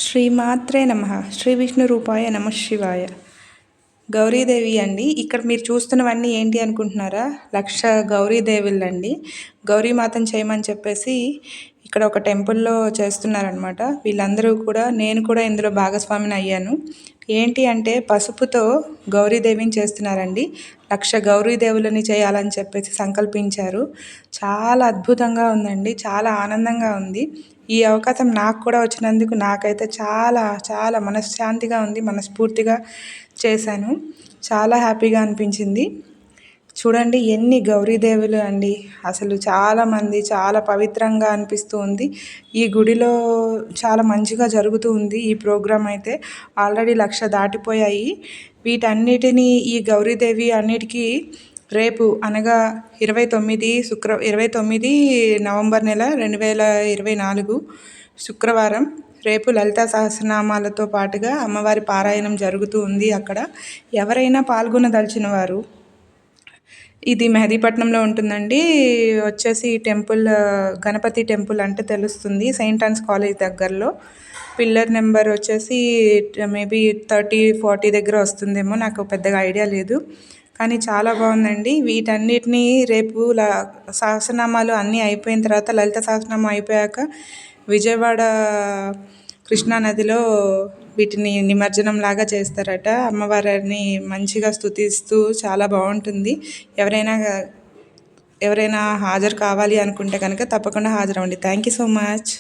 శ్రీమాత్రే నమః. శ్రీ విష్ణు రూపాయ నమ శివాయ. గౌరీదేవి అండి. ఇక్కడ మీరు చూస్తున్నవన్నీ ఏంటి అనుకుంటున్నారా? లక్ష గౌరీదేవుళ్ళండి. గౌరీమాతను చేయమని చెప్పేసి ఇక్కడ ఒక టెంపుల్లో చేస్తున్నారనమాట. వీళ్ళందరూ కూడా, నేను కూడా ఇందులో భాగస్వామిని అయ్యాను. ఏంటి అంటే పసుపుతో గౌరీదేవిని చేస్తున్నారండి. లక్ష గౌరీదేవులని చేయాలని చెప్పేసి సంకల్పించారు. చాలా అద్భుతంగా ఉందండి. చాలా ఆనందంగా ఉంది. ఈ అవకాశం నాకు కూడా వచ్చినందుకు నాకైతే చాలా చాలా మనశ్శాంతిగా ఉంది. మనస్ఫూర్తిగా చేశాను. చాలా హ్యాపీగా అనిపించింది. చూడండి ఎన్ని గౌరీదేవులు అండి. అసలు చాలామంది, చాలా పవిత్రంగా అనిపిస్తూ ఉంది. ఈ గుడిలో చాలా మంచిగా జరుగుతూ ఉంది. ఈ ప్రోగ్రాం అయితే ఆల్రెడీ 1,00,000 దాటిపోయాయి. వీటన్నిటినీ, ఈ గౌరీదేవి అన్నిటికీ రేపు అనగా 29 నవంబర్ నెల 2024 శుక్రవారం రేపు లలితా సహస్రనామాలతో పాటుగా అమ్మవారి పారాయణం జరుగుతూ ఉంది. అక్కడ ఎవరైనా పాల్గొనదలిచిన వారు, ఇది మెహదీపట్నంలో ఉంటుందండి. వచ్చేసి టెంపుల్ గణపతి టెంపుల్ అంటే తెలుస్తుంది. సెయింట్ ఆన్స్ కాలేజ్ దగ్గరలో. పిల్లర్ నెంబర్ వచ్చేసి మేబీ 30-40 దగ్గర వస్తుందేమో, నాకు పెద్దగా ఐడియా లేదు. కానీ చాలా బాగుందండి. వీటన్నిటినీ రేపు సహస్రనామాలు అన్నీ అయిపోయిన తర్వాత, లలిత సహస్రనామం అయిపోయాక విజయవాడ కృష్ణానదిలో వీటిని నిమజ్జనం లాగా చేస్తారట. అమ్మవారిని మంచిగా స్తుతిస్తూ చాలా బాగుంటుంది. ఎవరైనా హాజరు కావాలి అనుకుంటే కనుక తప్పకుండా హాజరవ్వండి. Thank you so much.